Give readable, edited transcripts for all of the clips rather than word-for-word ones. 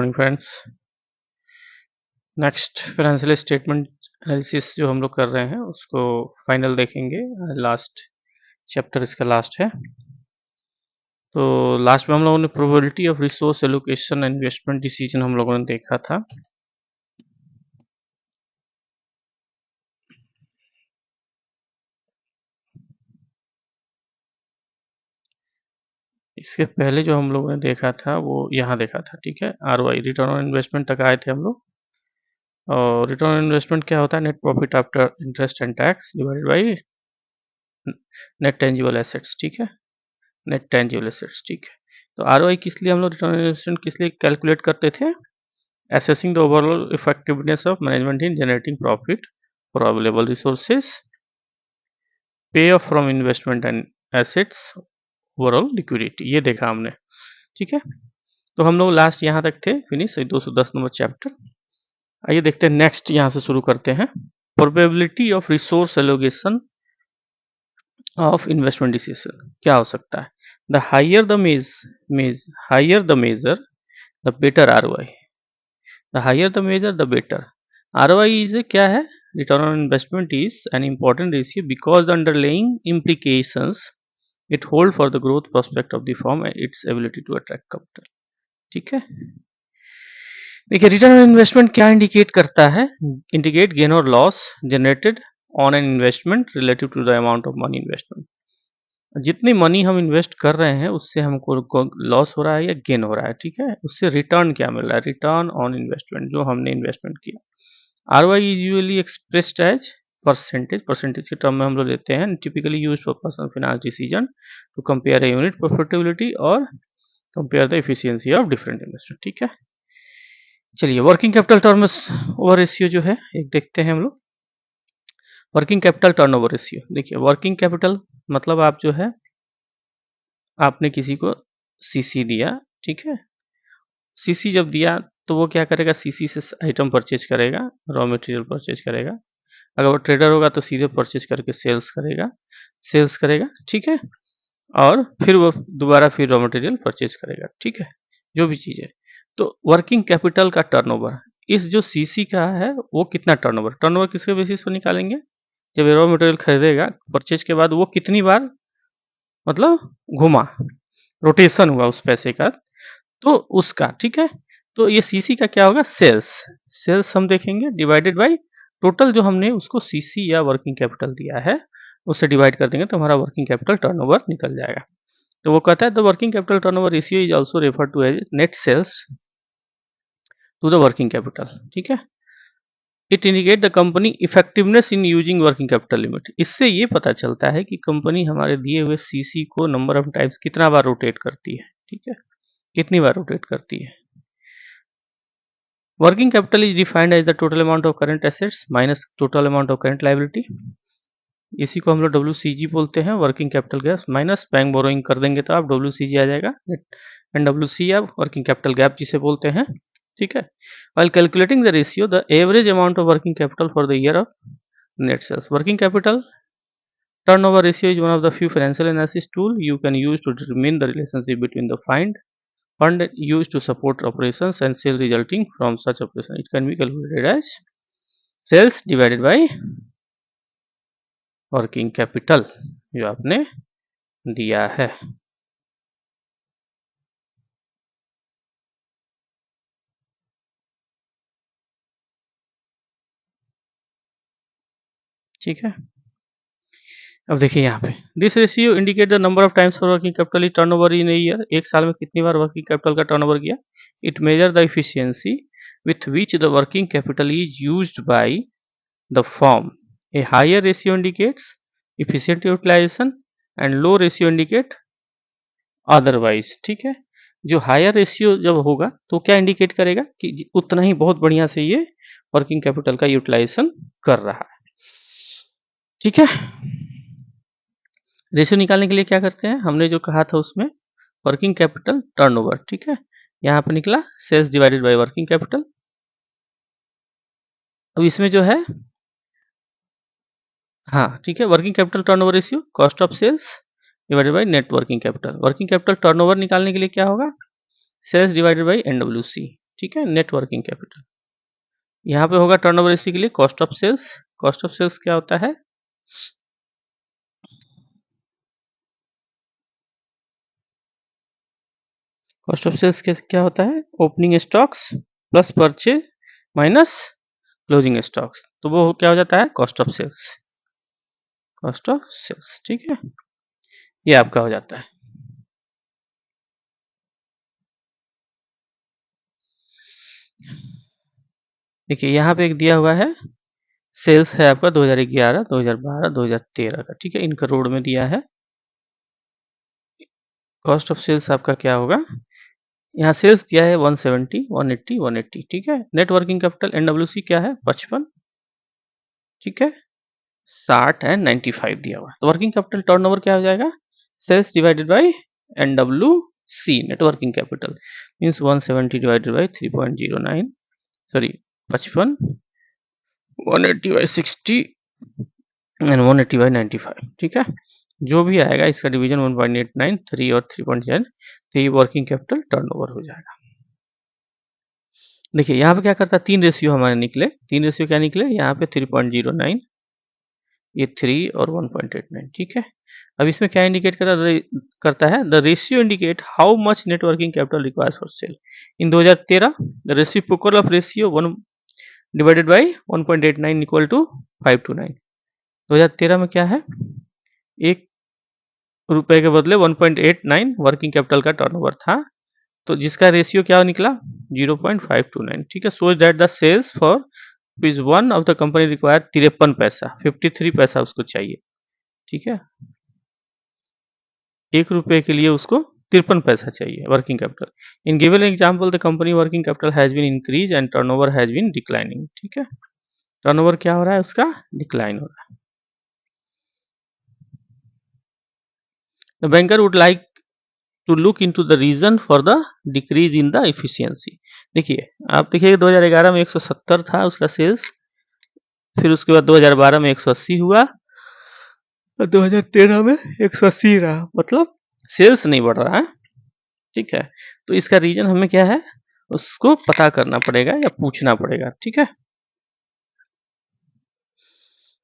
Morning friends. Next financial statement analysis जो हम लोग कर रहे हैं उसको फाइनल देखेंगे। लास्ट चैप्टर इसका लास्ट है। तो लास्ट में हम लोगों ने probability of resource allocation and investment decision हम लोगों ने देखा था। इसके पहले जो हम लोगों ने देखा था वो यहाँ देखा था, ठीक है। ROI रिटर्न ऑन इन्वेस्टमेंट तक आए थे हम लोग। और रिटर्न ऑन इन्वेस्टमेंट क्या होता है? Net profit after interest and tax divided by net tangible assets, ठीक है। नेट टेंजिबल एसेट्स, ठीक है। तो ROI किस लिए हम लोग रिटर्न ऑन इन्वेस्टमेंट किस लिए कैलकुलेट करते थे? Assessing the overall effectiveness of management in generating profit for available resources, payoff from investment and assets, overall liquidity, ये देखा हमने, ठीक है। तो हम लोग लास्ट यहाँ तक थे, फिनिश 210 नंबर चैप्टर। आइए देखते हैं नेक्स्ट, यहाँ से शुरू करते हैं। Probability of resource allocation of investment decision क्या हो सकता है? The higher the measure the better ROI, the higher the measure the better. ROI is क्या है? Return on investment is an important ratio because the underlying implications it hold for the growth prospect of the firm and its ability to attract capital, ठीक है। देखिए return on investment क्या indicate करता है? Indicate gain और loss generated on an investment relative to the amount of money investment. जितनी money हम invest कर रहे हैं उससे हमको लॉस हो रहा है या गेन हो रहा है, ठीक है। उससे रिटर्न क्या मिल रहा है? रिटर्न ऑन इन्वेस्टमेंट, जो हमने इन्वेस्टमेंट किया। ROI is usually expressed as percentage के टर्म में हम लोग लेते हैं। Typically used for personal finance decision to compare a unit profitability और compare the efficiency of different investment, ठीक है। चलिए working capital turnover ratio जो है एक देखते हैं हम लोग। वर्किंग कैपिटल टर्नओवर रेशियो, देखिए वर्किंग कैपिटल मतलब आप जो है आपने किसी को CC दिया, ठीक है। CC जब दिया तो वो क्या करेगा? CC से आइटम परचेज करेगा, रॉ मटेरियल परचेज करेगा। अगर वो ट्रेडर होगा तो सीधे परचेज करके सेल्स करेगा, ठीक है। और फिर वो दोबारा फिर रॉ मटेरियल परचेज करेगा, ठीक है, जो भी चीज़ है। तो वर्किंग कैपिटल का टर्नओवर, इस जो CC का है वो कितना टर्नओवर किसके बेसिस पर निकालेंगे? जब रॉ मटेरियल खरीदेगा परचेज के बाद वो कितनी बार मतलब घुमा, रोटेशन हुआ उस पैसे का, तो उसका, ठीक है। तो ये CC का क्या होगा? सेल्स हम देखेंगे डिवाइडेड बाय टोटल जो हमने उसको CC या वर्किंग कैपिटल दिया है उससे डिवाइड कर देंगे तो हमारा वर्किंग कैपिटल टर्नओवर निकल जाएगा। तो वो कहता है the working capital turnover ratio is also refer to as net sales to the working capital, ठीक है। It indicate the company effectiveness in using working capital limit. इससे ये पता चलता है कि कंपनी हमारे दिए हुए CC को नंबर ऑफ टाइम्स कितना बार रोटेट करती है, ठीक है, कितनी बार रोटेट करती है। Working capital is defined as the total amount of current assets minus total amount of current liability. इसी को हम लोग WCG बोलते हैं, working capital gap minus bank borrowing कर देंगे तो आप WCG आ जाएगा। एंड WC आप वर्किंग कैपिटल गैप जिसे बोलते हैं, ठीक है। While calculating the ratio, the average amount of working capital for the year of net sales. Working capital turnover ratio is one of the few financial analysis tool you can use to determine the relationship between the fund used to support operations and sales resulting from such operation. It can be calculated as sales divided by working capital जो आपने दिया है, ठीक है। अब देखिए यहाँ पे this ratio indicate the number of times for working capital is turnover in year. एक साल में कितनी बार वर्किंग कैपिटल का टर्नओवर किया। It measure the efficiency with which the working capital is used by the firm. A higher ratio indicates efficient utilization and low ratio indicate otherwise, ठीक है। जो हायर रेशियो जब होगा तो क्या इंडिकेट करेगा कि उतना ही बहुत बढ़िया से ये वर्किंग कैपिटल का यूटिलाइजेशन कर रहा है, ठीक है। रेशियो निकालने के लिए क्या करते हैं? हमने जो कहा था उसमें वर्किंग कैपिटल टर्नओवर, ठीक है। यहाँ पर निकला sales divided by working capital. अब इसमें जो है हाँ, ठीक है, working capital turnover ratio cost of sales divided by net working capital. Working capital turnover निकालने के लिए क्या होगा? सेल्स डिवाइडेड बाय NWC, ठीक है, नेट वर्किंग कैपिटल। यहाँ पे होगा टर्नओवर रेशियो के लिए cost of sales. Cost of sales क्या होता है? कॉस्ट ऑफ सेल्स क्या होता है? Opening stocks plus purchase minus closing stocks, तो वो क्या हो जाता है? Cost of sales. Cost of sales, ठीक है, ये आपका हो जाता है। देखिए यहाँ पे एक दिया हुआ है, सेल्स है आपका 2011, 2012, 2013 का, ठीक है, इन करोड़ में दिया है। कॉस्ट ऑफ सेल्स आपका क्या होगा? यहाँ सेल्स दिया है 170, 180, 180, ठीक है। नेट वर्किंग कैपिटल एनडब्ल्यूसी क्या है? 55, ठीक है। 60 एंड 95 दिया हुआ है। तो वर्किंग कैपिटल टर्नओवर क्या हो जाएगा? Sales divided by NWC, net working capital, means 170 divided by 3.09, sorry 55, 180 by 60 and 180 by 95, ठीक है। जो भी आएगा इसका डिवीजन 1.89, 3 और 3.7, तो ये वर्किंग कैपिटल टर्नओवर हो जाएगा। देखिए यहाँ पे क्या करता है, तीन रेशियो हमारे निकले। तीन रेशियो क्या निकले? यहाँ पे 3.09, ये 3 और 1.89, ठीक है। अब इसमें क्या इंडिकेट करता है? The ratio indicate how much net working capital requires for sale. In 2013 the reciprocal of ratio 1 divided by 1.89 equal to 529। 2013 में क्या है? 1 रुपए के बदले 1.89 वर्किंग कैपिटल का टर्नओवर था, तो जिसका रेशियो क्या निकला? 0.529, ठीक है। So that the sales for rupees 1 of the company require 53 paisa, 53 पैसा उसको चाहिए, ठीक है। 1 रुपए के लिए उसको 53 पैसा चाहिए working capital. In given example the company working capital has been increase and turnover has been declining, ठीक है। टर्नओवर क्या हो रहा है? उसका डिक्लाइन हो रहा है। The banker would like to look into the reason for the decrease in the efficiency. देखिए आप देखिए 2011 में 170 था उसका सेल्स, फिर उसके बाद 2012 में 180 हुआ और 2013 में 180 रहा, मतलब सेल्स नहीं बढ़ रहा है, ठीक है। तो इसका रीजन हमें क्या है? उसको पता करना पड़ेगा या पूछना पड़ेगा, ठीक है।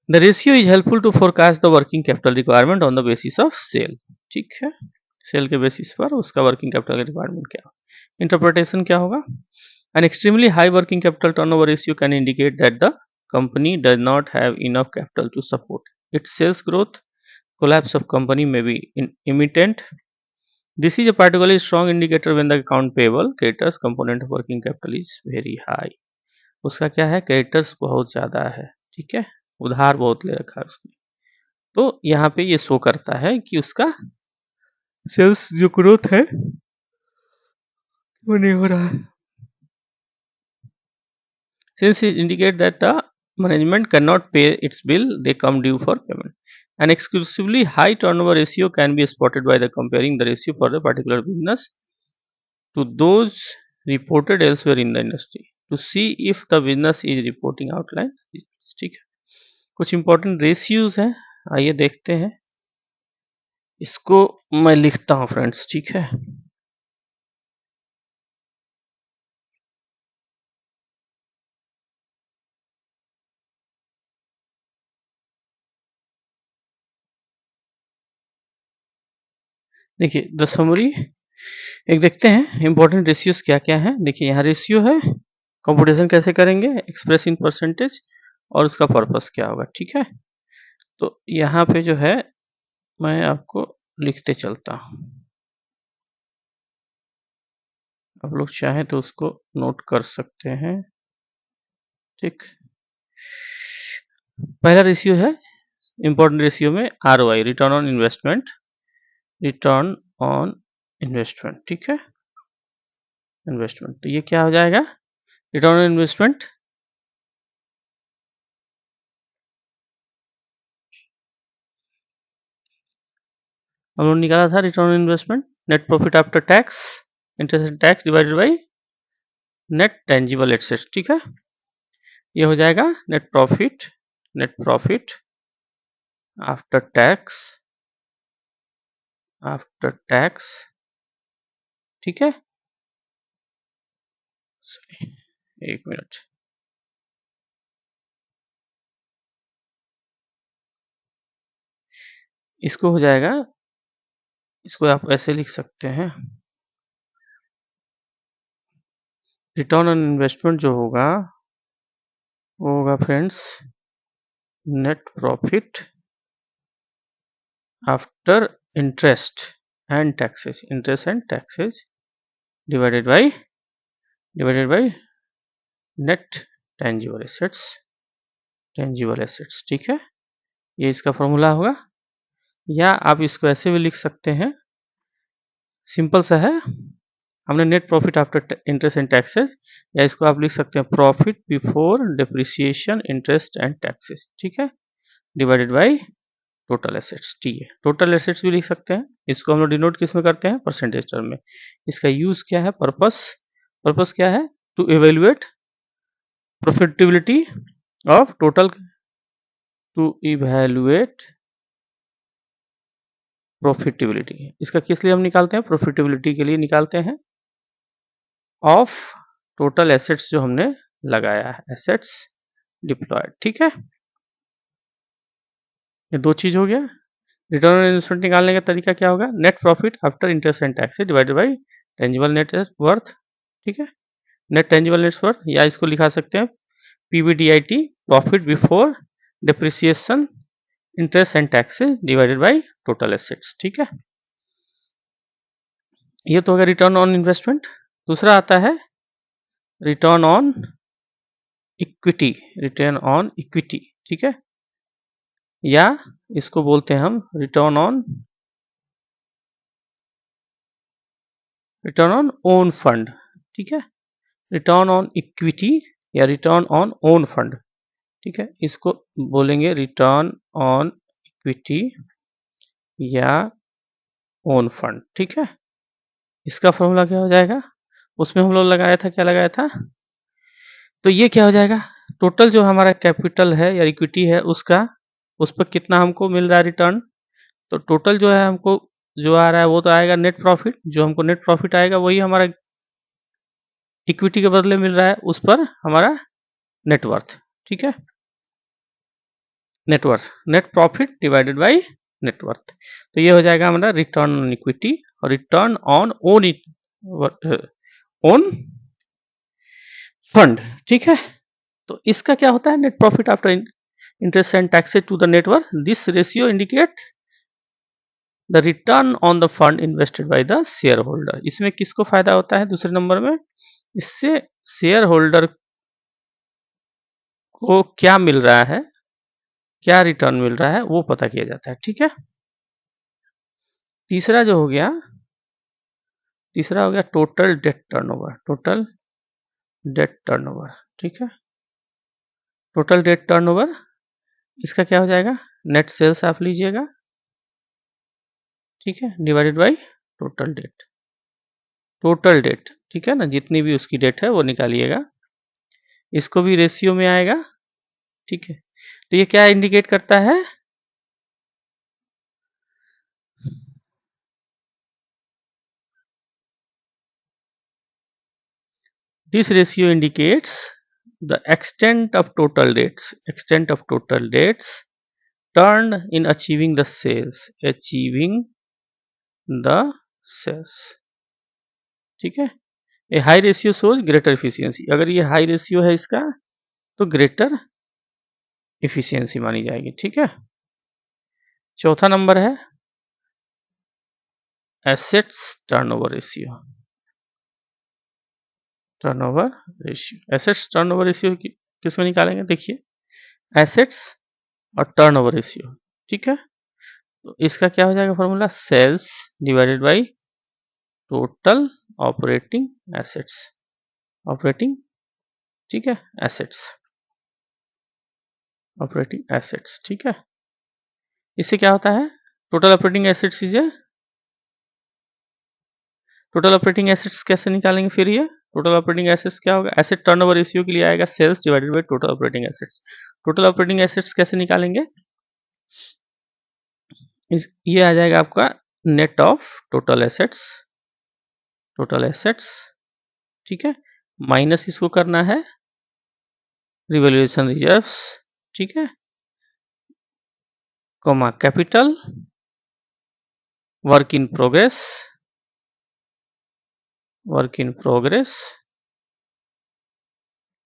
The ratio is helpful to forecast the working capital requirement on the basis of sale, ठीक है। सेल के बेसिस पर उसका वर्किंग कैपिटल का रिक्वायरमेंट क्या, इंटरप्रिटेशन क्या होगा? An extremely high working capital turnover ratio can indicate that the company does not have enough capital to support its sales growth. Collapse of company may be imminent. This is a particularly strong indicator when the account payable creditors component of working capital is very high. उसका क्या है? Creditors बहुत ज़्यादा है, ठीक है, उधार बहुत ले रखा है उसने, तो यहाँ पे ये शो करता है कि उसका सेल्स जो ग्रोथ है वो नहीं हो रहा है। Since it indicate that the management cannot pay its bill, they come due for payment. An exclusively high turnover ratio can be spotted by the comparing the ratio for the particular business to those reported elsewhere in the industry to see if the business is reporting outline, ठीक है। कुछ important ratios हैं, आइए देखते हैं। इसको मैं लिखता हूँ फ्रेंड्स, ठीक है। देखिए द समरी एक देखते हैं इंपॉर्टेंट रेशियोज क्या क्या है। देखिए यहाँ रेशियो है, कंप्यूटेशन कैसे करेंगे, एक्सप्रेस इन परसेंटेज, और उसका पर्पस क्या होगा, ठीक है। तो यहाँ पे जो है मैं आपको लिखते चलता हूँ, आप लोग चाहें तो उसको नोट कर सकते हैं, ठीक। पहला रेशियो है इंपॉर्टेंट रेशियो में ROI, return on investment, return on investment, ठीक है, इन्वेस्टमेंट। तो ये क्या हो जाएगा? रिटर्न ऑन इन्वेस्टमेंट हम लोग निकाला था, return on investment net profit after tax interest tax divided by net tangible assets, ठीक है। ये हो जाएगा नेट प्रॉफिट आफ्टर टैक्स, ठीक है। सॉरी, एक मिनट। इसको हो जाएगा, इसको आप ऐसे लिख सकते हैं, रिटर्न ऑन इन्वेस्टमेंट जो होगा वो होगा friends net profit after interest and taxes, interest and taxes divided by net tangible assets, tangible assets. ठीक है, ये इसका फॉर्मूला होगा। या आप इसको ऐसे भी लिख सकते हैं, सिंपल सा है, हमने net profit after interest and taxes, या इसको आप लिख सकते हैं profit before depreciation interest and taxes. ठीक है, डिवाइडेड बाय टोटल एसेट्स। ठीक है, टोटल एसेट्स भी लिख सकते हैं, इसको हम लोग डिनोट किस में करते हैं, परसेंटेज टर्म में। इसका यूज क्या है, पर्पस क्या है, to evaluate profitability of total, to evaluate profitability. इसका किस लिए हम निकालते हैं, प्रॉफिटेबिलिटी के लिए निकालते हैं ऑफ टोटल एसेट्स जो हमने लगाया है, एसेट्स डिप्लॉयड। ठीक है, ये दो चीज हो गया। रिटर्न ऑन इन्वेस्टमेंट निकालने का तरीका क्या होगा, net profit after interest and tax divided by tangible net worth. ठीक है, नेट टेंजिबल नेट वर्थ, या इसको लिखा सकते हैं PBDIT, profit before depreciation interest and taxes divided by total assets. ठीक है, ये तो होगा रिटर्न ऑन इन्वेस्टमेंट। दूसरा आता है return on equity, return on equity. ठीक है, या इसको बोलते हैं हम रिटर्न ऑन ओन फंड। ठीक है, रिटर्न ऑन इक्विटी या रिटर्न ऑन ओन फंड। ठीक है, इसको बोलेंगे रिटर्न ऑन इक्विटी या ओन फंड। ठीक है, इसका फॉर्मूला क्या हो जाएगा, उसमें हम लोग लगाया था, क्या लगाया था, तो ये क्या हो जाएगा, टोटल जो हमारा कैपिटल है या इक्विटी है उसका, उस पर कितना हमको मिल रहा है रिटर्न, तो टोटल जो है हमको जो आ रहा है वो तो आएगा नेट प्रॉफिट, जो हमको नेट प्रॉफिट आएगा वही हमारा इक्विटी के बदले मिल रहा है, उस पर हमारा नेटवर्थ। ठीक है, net worth, net profit divided by net worth. तो ये हो जाएगा हमारा रिटर्न ऑन इक्विटी और रिटर्न ऑन ओन फंड। ठीक है, तो इसका क्या होता है, net profit after interest and taxes to the net worth, this ratio indicates the return on the fund invested by the shareholder. इसमें किसको फायदा होता है, दूसरे नंबर में, इससे शेयर होल्डर को क्या मिल रहा है, क्या रिटर्न मिल रहा है वो पता किया जाता है। ठीक है, तीसरा जो हो गया, तीसरा हो गया total date turnover, total date turnover. ठीक है, टोटल डेट टर्नओवर, इसका क्या हो जाएगा, नेट सेल्स आप लीजिएगा, ठीक है, divided by total date, total date. ठीक है ना, जितनी भी उसकी डेट है वो निकालिएगा, इसको भी रेशियो में आएगा। ठीक है, तो ये क्या इंडिकेट करता है, this ratio indicates the extent of total dates turned in achieving the sales। ठीक है, a high ratio shows greater efficiency, अगर ये हाई रेशियो है इसका तो ग्रेटर इफिशियंसी मानी जाएगी। ठीक है, चौथा नंबर है assets turnover ratio, turnover ratio, assets turnover ratio किस में निकालेंगे, देखिए एसेट्स और टर्नओवर रेशियो। ठीक है, तो इसका क्या हो जाएगा formula, sales divided by total operating assets, operating, ठीक है, एसेट्स, ऑपरेटिंग एसेट्स। ठीक है, इससे क्या होता है, total operating assets is, total operating assets कैसे निकालेंगे फिर, ये टोटल ऑपरेटिंग एसेट्स क्या होगा, एसेट टर्नओवर रेशियो के लिए आएगा sales divided by total operating assets. Total operating assets कैसे निकालेंगे, ये आ जाएगा आपका net of total assets, total assets, ठीक है, माइनस इसको करना है रिवैल्यूएशन रिजर्व्स, ठीक है, comma capital work in progress, work in progress,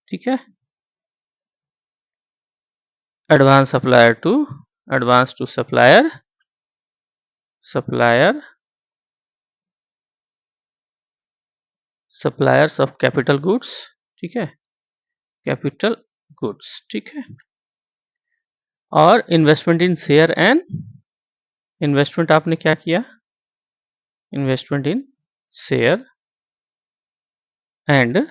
ठीक है, advance supplier to, advance to supplier, supplier, suppliers of capital goods, ठीक है, कैपिटल गुड्स, ठीक है, और investment in share and, investment आपने क्या किया, investment in share and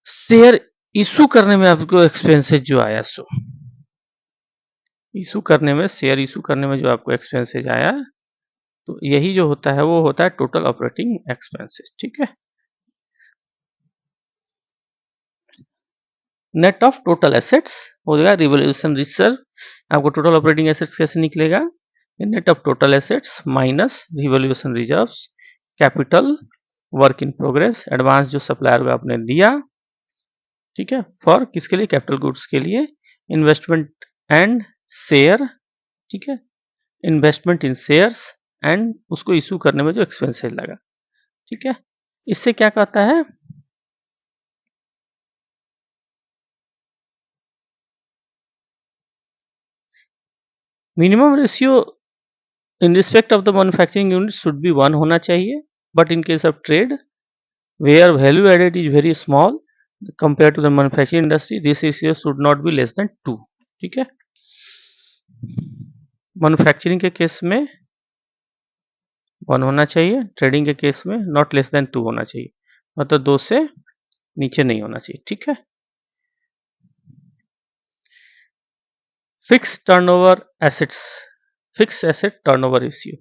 share issue करने में आपको एक्सपेंसेस जो आया, सो इशू करने में, शेयर इशू करने में जो आपको एक्सपेंसेस आया, तो यही जो होता है वो होता है टोटल ऑपरेटिंग एक्सपेंसेस, ठीक है। नेट ऑफ टोटल एसेट्स हो जाएगा रिवैल्यूएशन रिजर्व, आपको टोटल ऑपरेटिंग एसेट्स कैसे निकलेगा, net of total assets minus revaluation reserves, capital work in progress, advance जो सप्लायर को आपने दिया, ठीक है, फॉर किसके लिए, कैपिटल गुड्स के लिए, इन्वेस्टमेंट एंड शेयर, ठीक है, इन्वेस्टमेंट इन शेयर्स एंड उसको इशू करने में जो एक्सपेंसेस लगा, ठीक है। इससे क्या कहता है, minimum ratio in respect of the manufacturing unit should be 1 होना चाहिए, but in case of trade where value added is very small compare to the manufacturing industry this ratio should not be less than 2, ठीक है। Manufacturing के case में 1 होना चाहिए, trading के case में नॉट लेस देन 2 होना चाहिए, मतलब 2 से नीचे नहीं होना चाहिए, ठीक है। Fix turnover assets, fix asset turnover ratio,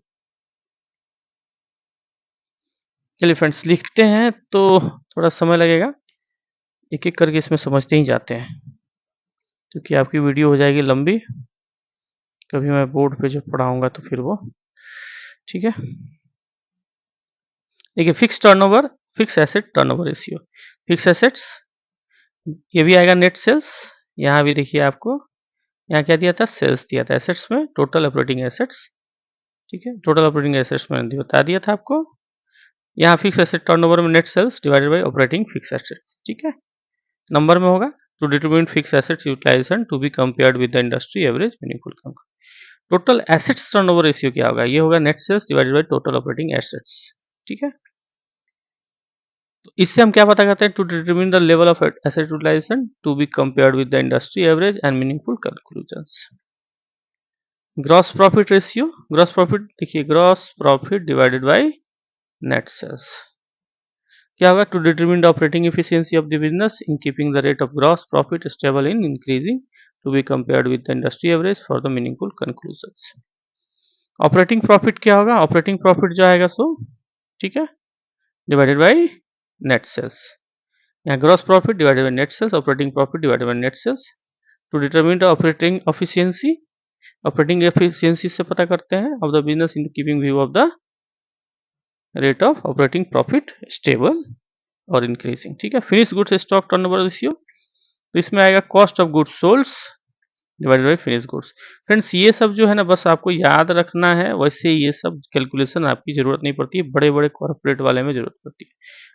चलिए फ्रेंड्स लिखते हैं तो थोड़ा समय लगेगा, एक एक करके इसमें समझते ही जाते हैं क्योंकि आपकी वीडियो हो जाएगी लंबी, कभी मैं बोर्ड पे जो पढ़ाऊंगा तो फिर वो, ठीक है। देखिए fix turnover, fix asset turnover ratio, fix assets ये भी आएगा नेट सेल्स, यहाँ भी देखिए आपको यहाँ क्या दिया था, सेल्स दिया था, एसेट्स में टोटल ऑपरेटिंग एसेट्स, ठीक है, टोटल ऑपरेटिंग एसेट्स में बता दिया था आपको, यहाँ फिक्स एसेट टर्नओवर में net sales divided by operating fix assets, ठीक है, नंबर में होगा, to determine fix assets utilization to be compared with the industry average meaningful come, total assets turnover ratio क्या होगा, ये होगा net sales divided by total operating assets, ठीक है। तो इससे हम क्या पता करते हैं, to determine the level of asset utilization to be compared with the industry average and meaningful conclusions. Gross profit ratio, gross profit देखिए, gross profit divided by net sales क्या होगा, to determine the operating efficiency of the business in keeping the rate of gross profit stable in increasing to be compared with the industry average for the meaningful conclusions. Operating profit क्या होगा, operating profit जो आएगा so, ठीक है, divided by net sales, यहाँ gross profit divided by net sales, operating profit divided by net sales, to determine the operating efficiency, operating efficiency से पता करते हैं of the business in keeping view of the rate of operating profit stable और increasing, ठीक है। Finish goods stock turnover ratio, तो इसमें आएगा cost of goods sold divided by finish goods. Friends ये सब जो है ना बस आपको याद रखना है, वैसे ये सब कैलकुलेशन आपकी जरूरत नहीं पड़ती है, बड़े बड़े कॉर्पोरेट वाले में जरूरत पड़ती है।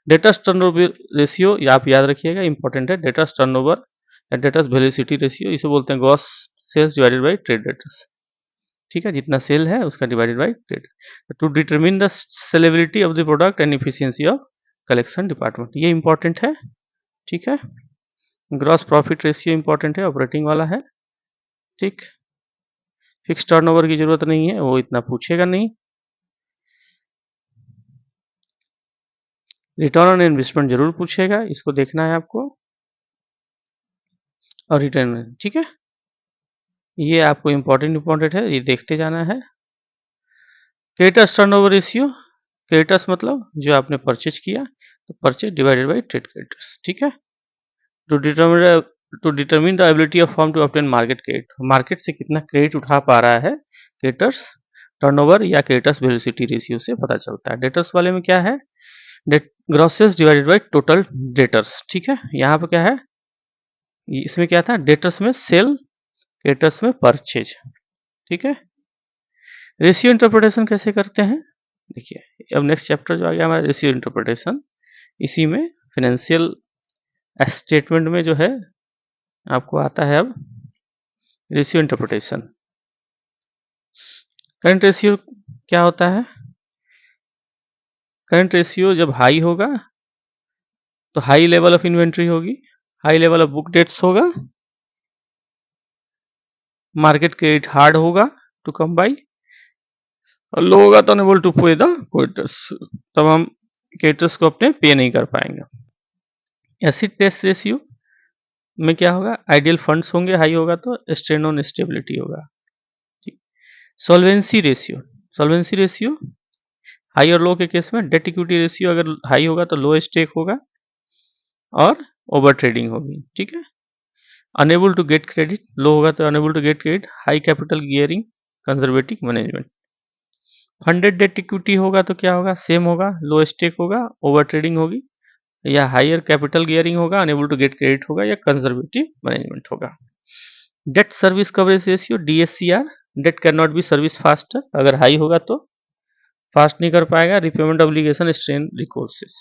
डेटर्स टर्नओवर रेशियो आप याद रखिएगा, इंपॉर्टेंट है, डेटर्स टर्नओवर या डेटर्स वेलोसिटी रेशियो, इसे बोलते हैं gross sales divided by trade debtors, ठीक है, जितना सेल है उसका divided by trade, to determine the saleability of the product and efficiency of collection department, ये इंपॉर्टेंट है, ठीक है। ग्रॉस प्रॉफिट रेशियो इंपॉर्टेंट है, ऑपरेटिंग वाला है, ठीक। फिक्स टर्नओवर की जरूरत नहीं है, वो इतना पूछेगा नहीं। रिटर्न ऑन इन्वेस्टमेंट जरूर पूछेगा, इसको देखना है आपको, और रिटर्न, ठीक है, ये आपको इंपॉर्टेंट है, ये देखते जाना है। क्रेडिटर्स टर्नओवर रेशियो, क्रेडिटर्स मतलब जो आपने परचेज किया, तो purchase divided by trade creditors, ठीक है। To determine the ability of firm to obtain market credit, market से कितना क्रेडिट उठा पा रहा है, क्रेडिटर्स टर्नओवर या क्रेडिटर्स वेलोसिटी रेशियो से पता चलता है। डेटर्स वाले में क्या है, gross sales divided by total debtors, ठीक है। यहाँ पे क्या है, इसमें क्या था, डेटर्स में सेल, क्रेडिटर्स में परचेज, ठीक है। रेशियो इंटरप्रिटेशन कैसे करते हैं, देखिए अब नेक्स्ट चैप्टर जो आ गया हमारा रेशियो इंटरप्रिटेशन, इसी में फाइनेंशियल स्टेटमेंट में जो है आपको आता है अब रेशियो इंटरप्रिटेशन। करंट रेशियो क्या होता है, करंट रेशियो जब हाई होगा तो हाई लेवल ऑफ इन्वेंट्री होगी, high level of book debts होगा, मार्केट क्रेडिट हार्ड होगा टू कम बाई, और लो होगा तो unable to pay the creditors, तब हम क्रेडिटर्स को अपने पे नहीं कर पाएंगे। एसिड टेस्ट रेशियो में क्या होगा, आइडियल फंड्स होंगे, हाई होगा तो स्ट्रेन ऑन स्टेबिलिटी होगा। Solvency ratio, solvency ratio high और लो के केस में डेट इक्विटी रेशियो अगर हाई होगा तो लो स्टेक होगा और ओवर ट्रेडिंग होगी, ठीक है। Unable to get credit, low होगा तो unable to get credit, high capital gearing, conservative management. Funded debt equity होगा तो क्या होगा, सेम होगा, लो स्टेक होगा, ओवर ट्रेडिंग होगी, या हायर कैपिटल गियरिंग होगा, अनेबल टू गेट क्रेडिट होगा, या कंजर्वेटिव मैनेजमेंट होगा। Debt service coverage ratio DSCR, debt can not be service faster, अगर हाई होगा तो फास्ट नहीं कर पाएगा, repayment obligation, strain resources.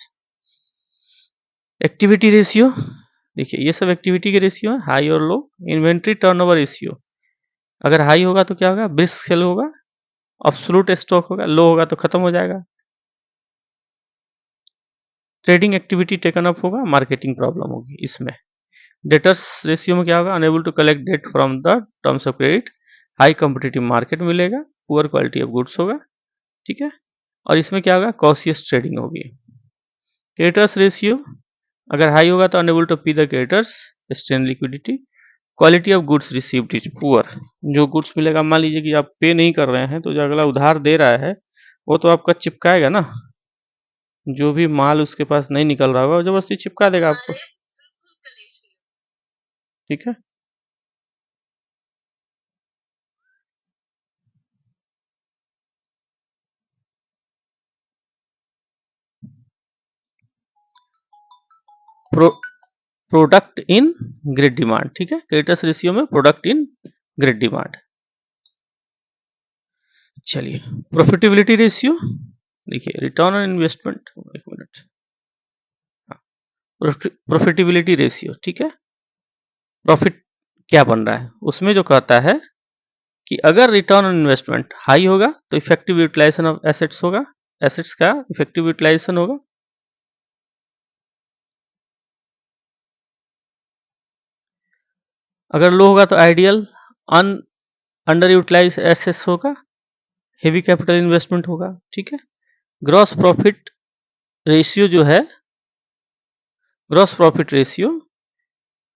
Activity ratio, देखिए ये सब एक्टिविटी के रेशियो है, हाई और लो। इन्वेंट्री टर्नओवर रेशियो, अगर हाई होगा तो क्या होगा, ब्रिस्क सेल होगा, अब्सोल्यूट स्टॉक होगा, लो होगा तो खत्म हो जाएगा। ट्रेडिंग एक्टिविटी टेकन अप होगा, मार्केटिंग प्रॉब्लम होगी इसमें। डेटर्स रेशियो में क्या होगा, unable to collect debt from the terms of credit, high competitive market मिलेगा, पुअर क्वालिटी ऑफ गुड्स होगा, ठीक है। और इसमें क्या होगा, कॉशियस ट्रेडिंग होगी। क्रेडिटर्स रेशियो अगर हाई होगा तो unable to pay the creditors, strain liquidity, quality of goods received is poor, जो गुड्स मिलेगा, मान लीजिए कि आप पे नहीं कर रहे हैं तो जो अगला उधार दे रहा है वो तो आपका चिपकाएगा ना, जो भी माल उसके पास नहीं निकल रहा होगा वो जबरदस्ती चिपका देगा आपको, ठीक है। Pro, product in great demand, ठीक है। क्रेडिटर्स रेशियो में प्रोडक्ट इन ग्रेट डिमांड। चलिए प्रॉफिटेबिलिटी रेशियो, देखिए रिटर्न ऑन इन्वेस्टमेंट, एक मिनट, प्रॉफिटेबिलिटी रेशियो, ठीक है। प्रॉफिट क्या बन रहा है उसमें जो कहता है कि अगर रिटर्न ऑन इन्वेस्टमेंट हाई होगा तो इफेक्टिव यूटिलाइजेशन ऑफ एसेट्स होगा, एसेट्स का इफेक्टिव यूटिलाइजेशन होगा। अगर लो होगा तो आइडियल अन अंडर यूटिलाइज एसेट्स होगा, हेवी कैपिटल इन्वेस्टमेंट होगा, ठीक है। ग्रॉस प्रॉफिट रेशियो जो है, ग्रॉस प्रॉफिट रेशियो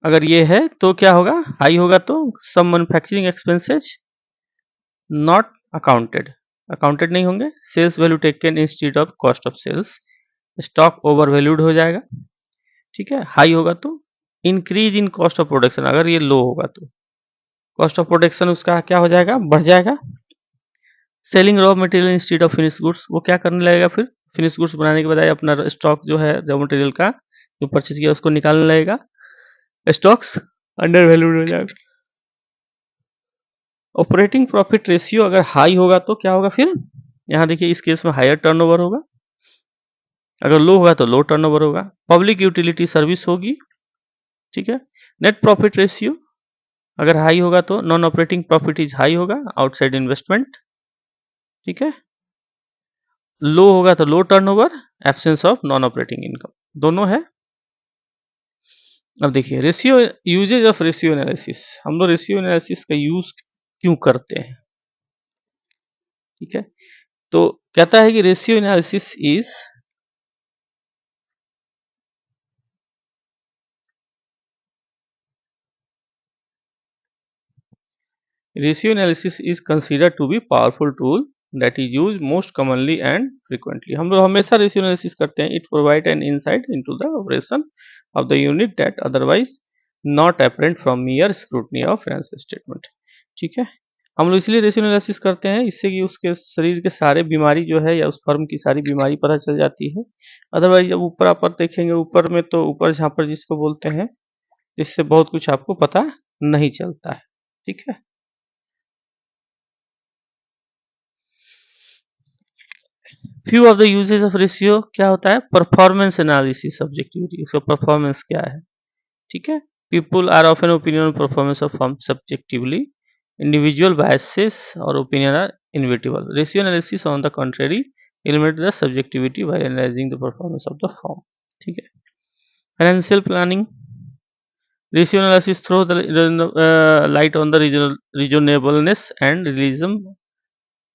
अगर ये है तो क्या होगा, हाई होगा तो some manufacturing expenses not accounted, accounted नहीं होंगे, sales value taken instead of cost of sales, stock over valued हो जाएगा, ठीक है। हाई होगा तो increase in cost of production, अगर ये लो होगा तो कॉस्ट ऑफ प्रोडक्शन उसका क्या हो जाएगा, बढ़ जाएगा। Selling raw material instead of finish goods, वो क्या करने लगेगा फिर, फिनिश गुड्स बनाने के बजाय अपना स्टॉक जो है रॉ मटेरियल का जो परचेज किया उसको निकालने लगेगा, स्टॉक्स अंडर वैल्यूड हो जाएगा। ऑपरेटिंग प्रॉफिट रेशियो अगर हाई होगा तो क्या होगा फिर, यहाँ देखिए इस केस में हायर टर्नओवर होगा, अगर लो होगा तो लो टर्नओवर होगा। पब्लिक यूटिलिटी सर्विस होगी, ठीक है। नेट प्रॉफिट रेशियो अगर हाई होगा तो non operating profit is high होगा, आउटसाइड इन्वेस्टमेंट, ठीक है। लो होगा तो low turnover, absence of non operating income, दोनों है। अब देखिए ratio, uses of ratio analysis, हम लोग रेशियो एनालिसिस का यूज क्यों करते हैं, ठीक है। तो कहता है कि ratio analysis is ratio analysis is considered to be powerful tool that is used most commonly and frequently, हम लोग हमेशा रेशियो एनालिसिस करते हैं, it provide an insight into the operation of the unit that otherwise not apparent from mere scrutiny of financial statement, ठीक है। हम लोग इसलिए रेशियो एनालिसिस करते हैं, इससे कि उसके शरीर के सारे बीमारी जो है या उस फर्म की सारी बीमारी पता चल जाती है। अदरवाइज जब ऊपर आप देखेंगे, ऊपर में तो ऊपर झापर जिसको बोलते हैं, जिससे बहुत कुछ आपको पता नहीं चलता है। ठीक है। Few of the uses of ratio क्या होता है? परफॉर्मेंस एनालिसिस, सब्जेक्टिविटी, उसका परफॉर्मेंस क्या है। ठीक है। People are of an opinion performance of firm subjectively, individual biases और opinion are inevitable. Ratio analysis on the contrary eliminate the subjectivity by analyzing the performance of the firm. ठीक है। Financial planning, ratio analysis throw the light on the reasonableness and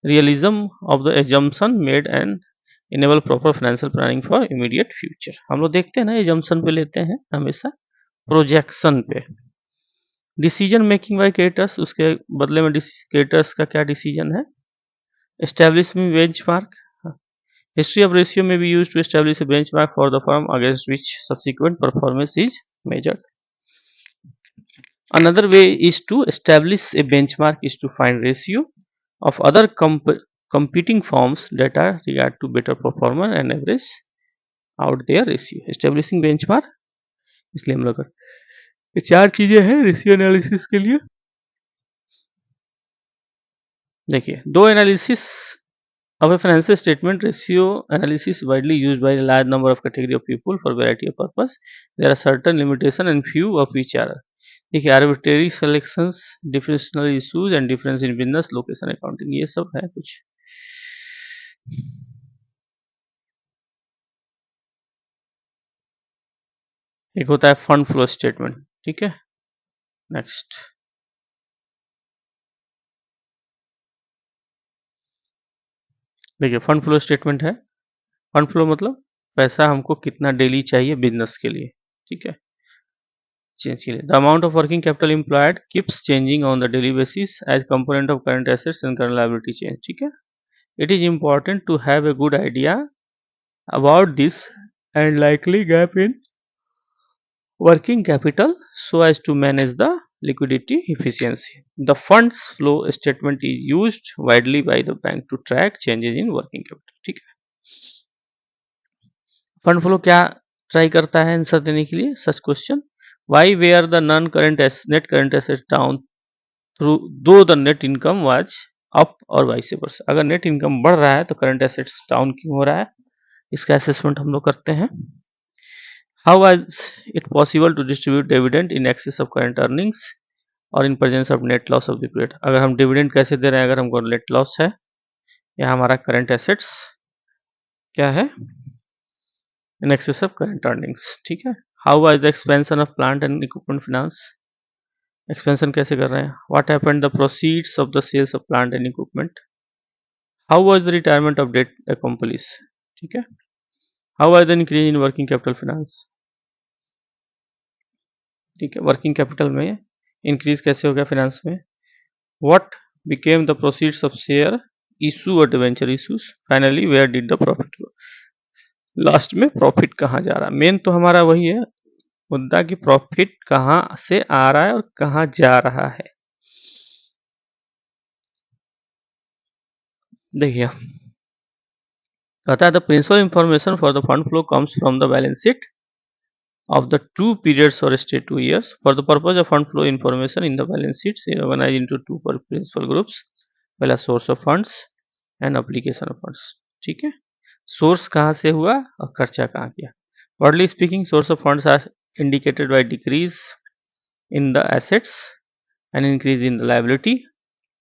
realism of the assumption made and enable proper financial planning for immediate future. हम लोग देखते हैं ना, assumption पे लेते हैं हमेशा, प्रोजेक्शन पे। डिसीजन मेकिंग बाय क्रिएटर्स, उसके बदले में क्रिएटर्स का क्या डिसीजन है? Establishing benchmark, history of ratio may be used to establish a benchmark for the firm against which subsequent performance is measured. Another way is to establish a benchmark is to find ratio of other competing firms that are regard to better performer and average out their ratio. Establishing benchmark, इसलिए हम लोग ये चार चीजें हैं ratio analysis के लिए। देखिए, दो analysis of a financial statement, ratio analysis is widely used by a large number of category of people for variety of purpose. There are certain limitations and few of which are, देखिए, arbitrary selections, differential issues and difference in business location accounting, ये सब है कुछ। एक होता है fund flow statement. ठीक है। नेक्स्ट, देखिए, फंड फ्लो स्टेटमेंट है। फंड फ्लो मतलब पैसा हमको कितना डेली चाहिए बिजनेस के लिए। ठीक है। चेंज के लिए, the amount of working capital employed keeps changing on the daily basis as component of current assets and current liability change. ठीक है। It is important to have a good idea about this and likely gap in working capital so as to manage the liquidity efficiency. The funds flow statement is used widely by the bank to track changes in working capital. ठीक है। Fund flow क्या try करता है answer देने के लिए such question? Why were the non current net current asset down through though the net income was up और vice versa. अगर नेट इनकम बढ़ रहा है तो करंट एसेट्स डाउन क्यों हो रहा है, इसका असेसमेंट हम लोग करते हैं। How was it possible to distribute dividend in excess of current earnings और in presence of net loss of the period. अगर हम डिविडेंड कैसे दे रहे हैं, अगर हमको नेट लॉस है या हमारा करंट एसेट्स क्या है, in excess of current earnings. ठीक है। How was the expansion of plant and equipment finance, expansion कैसे कर रहे हैं। What happened the proceeds of the sales of plant and equipment. How was the retirement of debt accomplish. ठीक है। How was the increase in working capital finance. ठीक है। Working capital में increase कैसे हो गया फाइनेंस में। What became the proceeds of share issue और debenture issues. Finally where did the profit go, last में प्रॉफिट कहाँ जा रहा है। मेन तो हमारा वही है मुद्दा कि प्रॉफिट कहाँ से आ रहा है और कहाँ जा रहा है। देखिए, कहता है the principal information for the fund flow comes from the balance sheet of the two periods or state 2 years. For the purpose of fund flow information in the balance sheets is organized into two principal groups, पहला source of funds and application of funds. ठीक है। Source कहाँ से हुआ और खर्चा कहाँ किया। Broadly speaking, source of funds are indicated by decrease in the assets and increase in the liability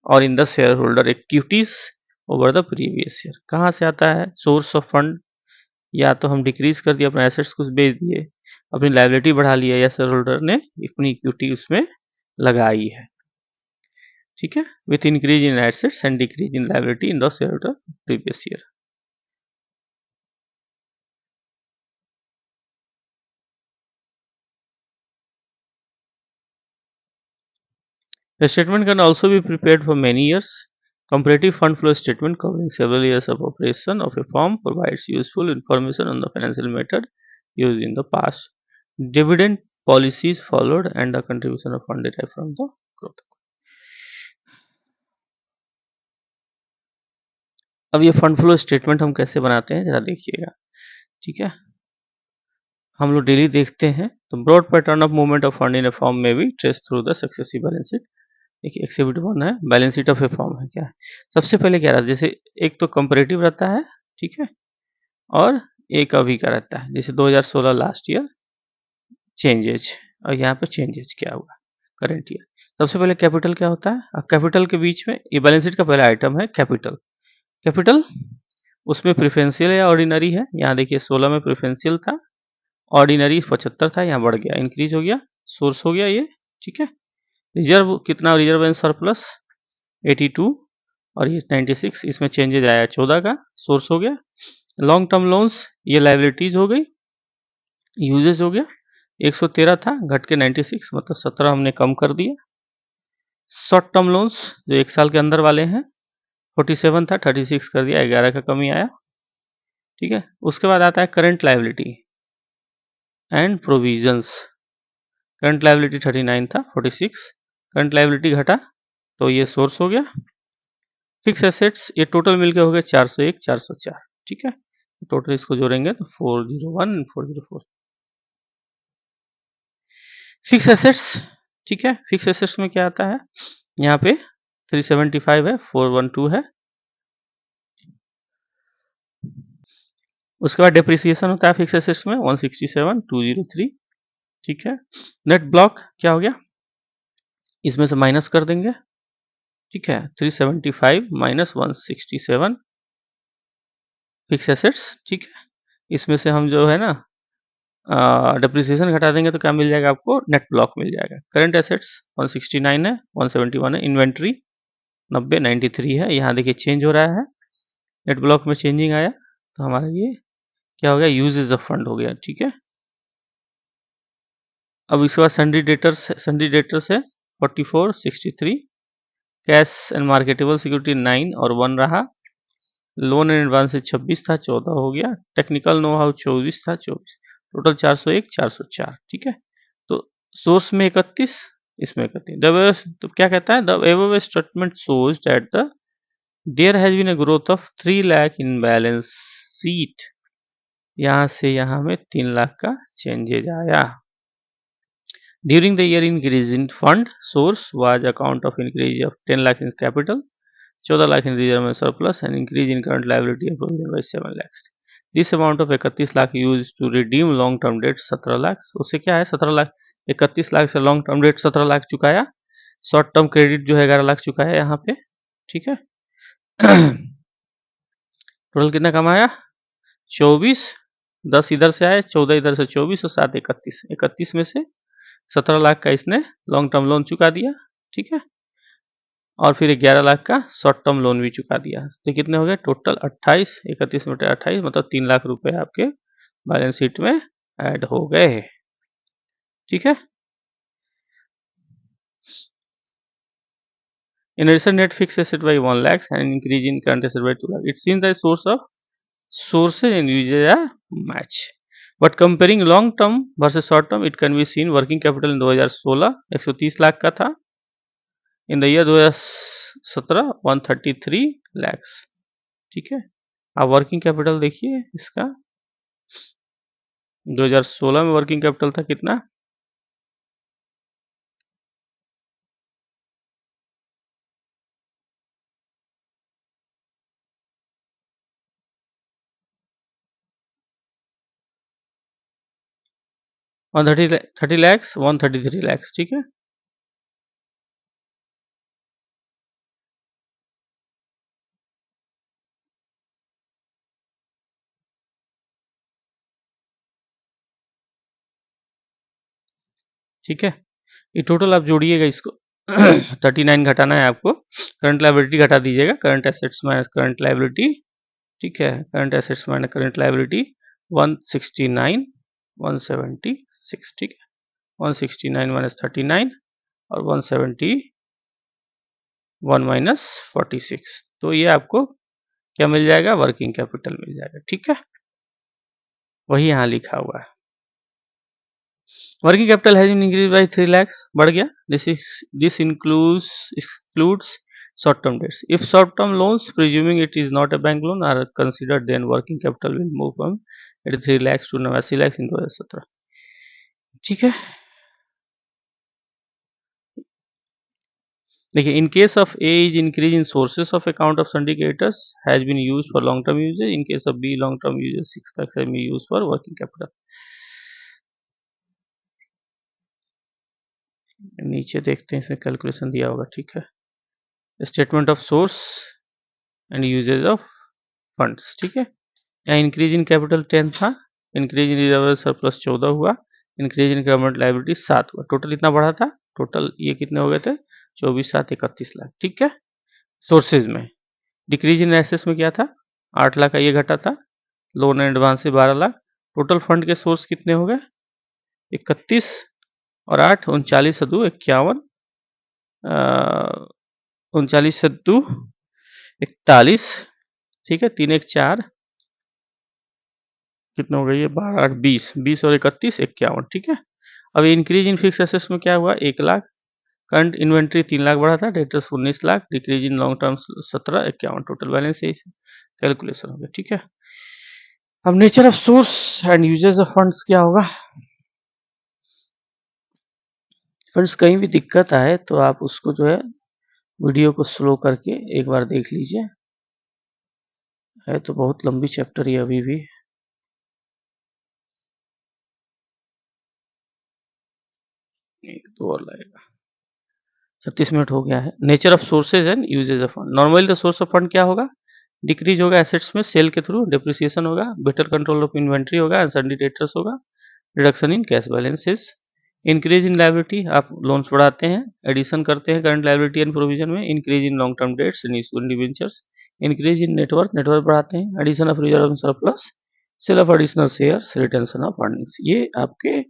or in the shareholder equities over the previous year. कहाँ से आता है सोर्स ऑफ फंड? या तो हम डिक्रीज कर दिए, अपने एसेट्स कुछ बेच दिए, अपनी लाइबिलिटी बढ़ा लिया, या शेयर होल्डर ने अपनी इक्विटी उसमें लगाई है। ठीक है। With increase in assets and decrease in liability in the share holder previous year. The statement can also be prepared for many years. Comparative fund flow statement covering several years of operation of a firm provides useful information on the financial method used in the past, dividend policies followed, and the contribution of fund derived from the growth. अब ये fund flow statement हम कैसे बनाते हैं जरा देखिएगा, ठीक है। हम लोग डेली देखते हैं, तो broad pattern of movement of fund in a form में भी trace through the successive balance sheet. देखिए एक्सिबिट 1 है, balance sheet of a form है क्या है। सबसे पहले क्या रहता है, जैसे एक तो कंपैरेटिव रहता है, ठीक है, और एक अभी का रहता है, जैसे 2016 लास्ट ईयर चेंजेज, और यहाँ पे चेंजेज क्या हुआ करंट ईयर। सबसे पहले कैपिटल क्या होता है, अब कैपिटल के बीच में ये बैलेंस शीट का पहला आइटम है कैपिटल। कैपिटल उसमें प्रेफरेंशियल या ऑर्डिनरी है, यहाँ देखिए 16 में प्रेफरेंशियल था, ऑर्डिनरी 75 था, यहाँ बढ़ गया, इंक्रीज हो गया, सोर्स हो गया ये, ठीक है। रिजर्व कितना, रिजर्व एंड सरप्लस 82 और ये 96, इसमें चेंजेज आया 14 का, सोर्स हो गया। लॉन्ग टर्म लोन्स ये लाइबिलिटीज हो गई, यूजेज हो गया, 113 था घट के 96, मतलब 17 हमने कम कर दिया। शॉर्ट टर्म लोन्स जो 1 साल के अंदर वाले हैं 47 था, 36 कर दिया, 11 का कमी आया, ठीक है। उसके बाद आता है current liability and provisions. Current liability 39 था, 46, करंट लाइबिलिटी घटा तो ये सोर्स हो गया। फिक्स एसेट्स ये टोटल मिलके हो गए 401 404, ठीक है। टोटल इसको जोड़ेंगे तो 401 404। फिक्स एसेट्स, ठीक है, फिक्स एसेट्स में क्या आता है, यहाँ पे 375 है, 412 है। उसके बाद डेप्रिसिएशन होता है फिक्स एसेट्स में 167 203, ठीक है। नेट ब्लॉक क्या हो गया, इसमें से माइनस कर देंगे, ठीक है, 375 माइनस 167 फिक्स एसेट्स, ठीक है। इसमें से हम जो है ना डेप्रिसिएशन घटा देंगे तो क्या मिल जाएगा आपको, नेट ब्लॉक मिल जाएगा। करंट एसेट्स 169 है, 171 है, इन्वेंट्री 90 93 है, यहाँ देखिए चेंज हो रहा है, नेट ब्लॉक में चेंजिंग आया तो हमारा ये क्या हो गया, यूजेज ऑफ फंड हो गया, ठीक है। अब इसके बाद सन्डी डेटर्स है 44 63, कैश एंड मार्केटेबल सिक्योरिटी 9 और 1 रहा, लोन एंड एडवांस 26 था, 14 हो गया, टेक्निकल नो हाउ 24 था, 24, टोटल 401 404, ठीक है। तो सोर्स में 31, इसमें 31, तो क्या कहता है, the above statement shows that the there has been a growth of 3 lakh in balance sheet. यहाँ से यहाँ में 3 लाख का चेंजेज आया। During the year, increase in fund source was account of increase of 10 lakh in capital, 14 lakh in reserve and surplus, and increase in current liability and provision by 7 lakhs. This amount of 31 lakh used to redeem long term debt 17 lakh, उससे क्या है 17 लाख, 31 लाख से long term debt 17 lakh चुकाया, short term credit जो है 11 लाख चुकाया यहाँ पे, ठीक है। टोटल कितना कमाया 24, 10 इधर से आए, 14 इधर से, 24 और 7 31, 31 में से 17 लाख का इसने लॉन्ग टर्म लोन चुका दिया, ठीक है, और फिर 11 लाख का शॉर्ट टर्म लोन भी चुका दिया, तो कितने हो गए टोटल 28, 31 में 28, मतलब 3 लाख रुपए आपके बैलेंस शीट में ऐड हो गए, ठीक है। In addition, net fixed asset by 1 lakh and an increase in current asset by 2 lakh. It seems the source of sources and uses are match. But comparing long term versus short term, it can be seen working capital in 2016 130 lakh का था, in the year 2017 133 lakhs, ठीक है। आप working capital देखिए इसका, 2016 में working capital था कितना, वन थर्टी लैक्स 133 लैक्स, ठीक है। ठीक है, ये टोटल आप जोड़िएगा इसको 39 घटाना है आपको, करंट लाइबिलिटी घटा दीजिएगा, current assets minus current liability, ठीक है, current assets minus current liability 169 176, ठीक है, 169 माइनस 39 और 171 माइनस 46, तो ये आपको क्या मिल जाएगा, वर्किंग कैपिटल मिल जाएगा, ठीक है, वही यहाँ लिखा हुआ है। Working capital has been increase by 3 lakhs, बढ़ गया, this includes short term debts. If short term loans, presuming it is not a bank loan, are considered, then working capital will move from 83 lakhs to 89 lakhs in 2017. ठीक है, देखिए, in case of A is increase in sources of account of syndicators has been used for long term usage. In case of B, long term usage 6 lakhs has been used for working capital. नीचे देखते हैं, इसमें calculation दिया होगा. ठीक है, statement of source and uses of funds. ठीक है, यहाँ इंक्रीज इन कैपिटल 10 था, इंक्रीज इन रिजर्व सरप्लस 14 हुआ, इंक्रीज इन गवर्नमेंट लाइबिलिटी 7 हुआ. टोटल इतना बढ़ा था, टोटल ये कितने हो गए थे, 24 7 31 लाख. ठीक है, सोर्सेज में. डिक्रीज इन एसेट्स में क्या था, 8 लाख का ये घटा था, लोन एंड एडवांस से 12 लाख. टोटल फंड के सोर्स कितने हो गए, 31 और 8 39 सदु 51, 39 सदु 41. ठीक है, 3 1 4, कितना हो गया ये, 12 8 20, 20 और 31 51. ठीक है, अब इंक्रीज इन फिक्स एसेट्स में क्या हुआ, 1 लाख. करंट इन्वेंट्री 3 लाख बढ़ा था, debtors 19 lakh, decrease in long term 17 51. Total balance है, कैलकुलेशन हो गया. ठीक है, अब nature of source and uses of funds क्या होगा. फ्रेंड्स, कहीं भी दिक्कत आए तो आप उसको जो है वीडियो को स्लो करके एक बार देख लीजिए. है तो बहुत लंबी चैप्टर ये अभी भी. एक दो और लगेगा. 36 मिनट हो गया है. Nature of sources and uses of fund. Normally the source of fund क्या होगा, डिक्रीज होगा एसेट्स में सेल के थ्रू, डिप्रिसिएशन होगा, बेटर कंट्रोल ऑफ इन्वेंट्री होगा, सन्डी डेटर्स होगा, reduction in cash balances. Increase in liability, आप लोन्स बढ़ाते हैं, एडिशन करते हैं करंट लाइबिलिटी एंड प्रोविजन में. Increase in long term debts and issue in debentures. Increase in network, network बढ़ाते हैं, addition of reserve surplus, sale of additional shares, retention of earnings. ये आपके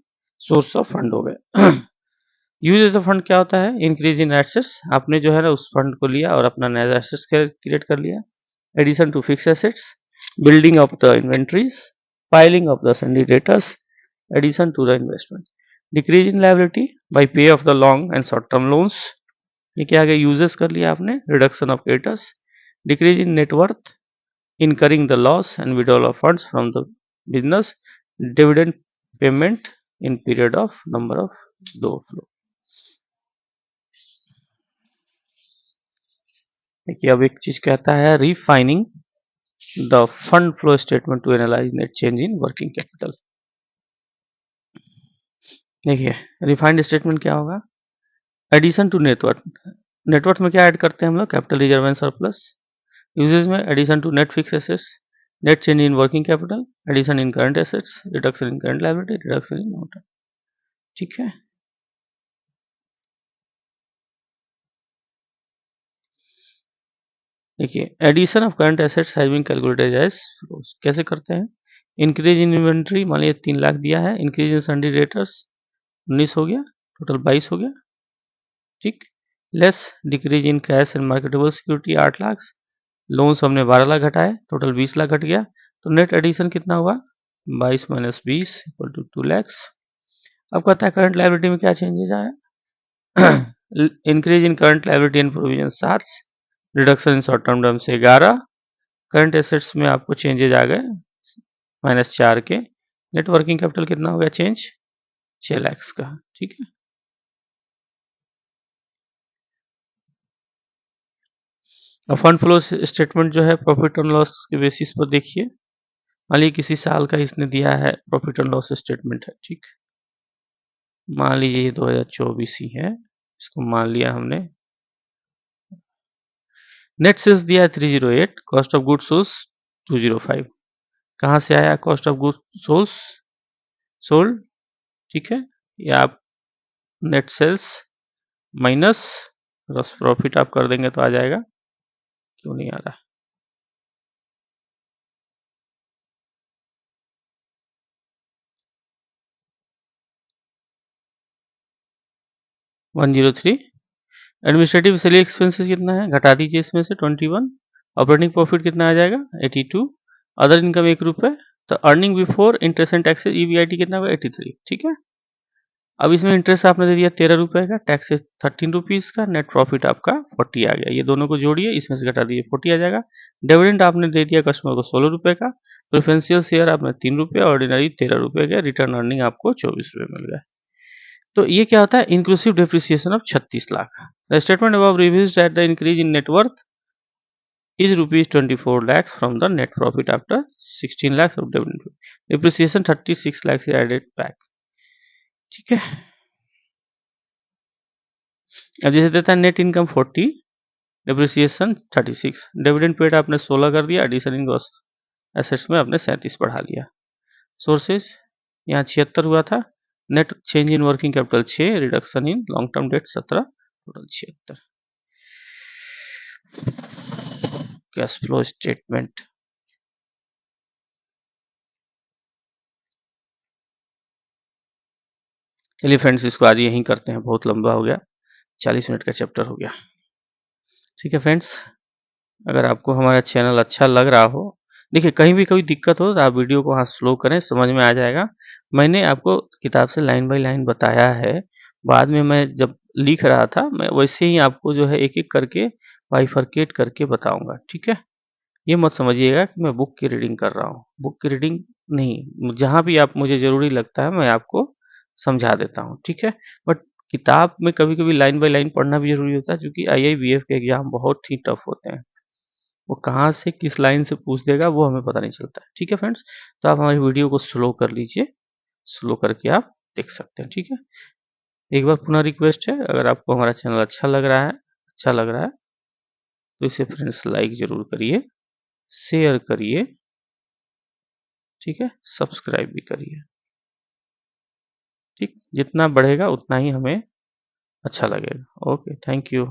सोर्स ऑफ फंड हो गए. Use of fund क्या होता है, इंक्रीज इन एसेट्स, आपने जो है ना उस फंड को लिया और अपना नया एसेट्स क्रिएट कर लिया. Addition to fix assets, building of the inventories, filing of the sundry debtors, addition to the investment. Decrease in liability by pay off the long and short term loans, ये क्या आ गया, uses कर लिया आपने, reduction of creditors. Decrease in net worth, incurring the loss and withdrawal of funds from the business, dividend payment in period of number of low flow. देखिए, अब एक चीज कहता है, refining the fund flow statement to analyse net change in working capital. देखिए, refined statement क्या होगा, addition to net worth. Net worth में क्या ऐड करते हैं हम लोग, capital reserve and surplus. Uses में addition to net fix assets, net change in working capital, addition in current assets, reduction in current liability, reduction in long term. ठीक है, देखिए, addition of current assets has been calculated as flows. कैसे करते हैं, increase in inventory, मान लीजिए 3 लाख दिया है, इंक्रीज इन सन्डी डेटर्स 19 हो गया, टोटल 22 हो गया. ठीक, less decrease in cash and marketable security 8 lakh, loans हमने 12 लाख घटाए, टोटल 20 लाख घट गया. तो नेट एडिशन कितना हुआ, 22 माइनस 20 इक्वल टू 2 लाख. अब कहता है करंट लायबिलिटी में क्या चेंजेस आए, increase in current liability and provision 7, reduction in short term से 11, करंट एसेट्स में आपको चेंजेज आ गए -4 के. नेट वर्किंग कैपिटल कितना हो गया चेंज, 6 लाख का. ठीक है, अब फंड फ्लो स्टेटमेंट जो है प्रॉफिट एंड लॉस के बेसिस पर देखिए. मान लीजिए किसी साल का इसने दिया है प्रॉफिट एंड लॉस स्टेटमेंट है. ठीक, मान लीजिए ये 2024 ही है, इसको मान लिया हमने. नेट सेल्स दिया है 308, कॉस्ट ऑफ गुड्स सोल्ड 205. कहाँ से आया कॉस्ट ऑफ गुड्स सोल्ड. ठीक है, या आप net sales minus gross profit आप कर देंगे तो आ जाएगा. क्यों नहीं आ रहा, 103. एडमिनिस्ट्रेटिव सेलिंग एक्सपेंसेस कितना है, घटा दीजिए इसमें से 21. ऑपरेटिंग प्रॉफिट कितना आ जाएगा 82. अदर इनकम 1 रुपये. तो earning before interest and taxes EBIT कितना होगा 83. ठीक है, अब इसमें इंटरेस्ट आपने दे दिया 13 रुपये का, टैक्स 13 रुपीज़ का, नेट प्रॉफिट आपका 40 आ गया। ये दोनों को जोड़िए, इसमें से घटा दीजिए 40 आ जाएगा। डिविडेंड आपने दे दिया कस्टमर को 16 रुपये का, प्रेफरेंशियल शेयर आपने 3 रुपये, ऑर्डिनरी 13 रुपये का, रिटर्न अर्निंग आपको 24 रुपये मिल गया। तो ये क्या होता है, inclusive depreciation of 36 lakh. The statement above reviews that the increase in net worth is rupees 24 lakhs from the net profit after 16 lakhs of dividend. Depreciation 36 lakhs is added back. ठीक है। अब जैसे देता है net income 40, depreciation 36, dividend paid आपने 16 कर दिया, addition in gross assets में आपने 37 बढ़ा लिया। सोर्सेज यहाँ 76 हुआ था, net change in working capital 6, reduction in long term debt 17, total 76। Cash flow statement. चलिए फ्रेंड्स, इसको आज यहीं करते हैं, बहुत लंबा हो गया, 40 मिनट का चैप्टर हो गया। ठीक है फ्रेंड्स, अगर आपको हमारा चैनल अच्छा लग रहा हो, देखिए कहीं भी कोई दिक्कत हो तो आप वीडियो को वहाँ स्लो करें, समझ में आ जाएगा। मैंने आपको किताब से लाइन बाय लाइन बताया है, बाद में मैं जब लिख रहा था मैं वैसे ही आपको जो है एक एक करके बाइफरकेट करके बताऊंगा। ठीक है, ये मत समझिएगा कि मैं बुक की रीडिंग कर रहा हूँ, बुक की रीडिंग नहीं, जहाँ भी आप मुझे ज़रूरी लगता है मैं आपको समझा देता हूँ। ठीक है, बट किताब में कभी कभी लाइन बाय लाइन पढ़ना भी जरूरी होता है, क्योंकि IIBF के एग्जाम बहुत ही टफ होते हैं, वो कहाँ से किस लाइन से पूछ देगा वो हमें पता नहीं चलता है। ठीक है फ्रेंड्स, तो आप हमारी वीडियो को स्लो कर लीजिए, स्लो करके आप देख सकते हैं। ठीक है, एक बार पुनः रिक्वेस्ट है, अगर आपको हमारा चैनल अच्छा लग रहा है तो इसे फ्रेंड्स लाइक जरूर करिए, शेयर करिए, ठीक है, सब्सक्राइब भी करिए। ठीक, जितना बढ़ेगा उतना ही हमें अच्छा लगेगा। Okay, thank you.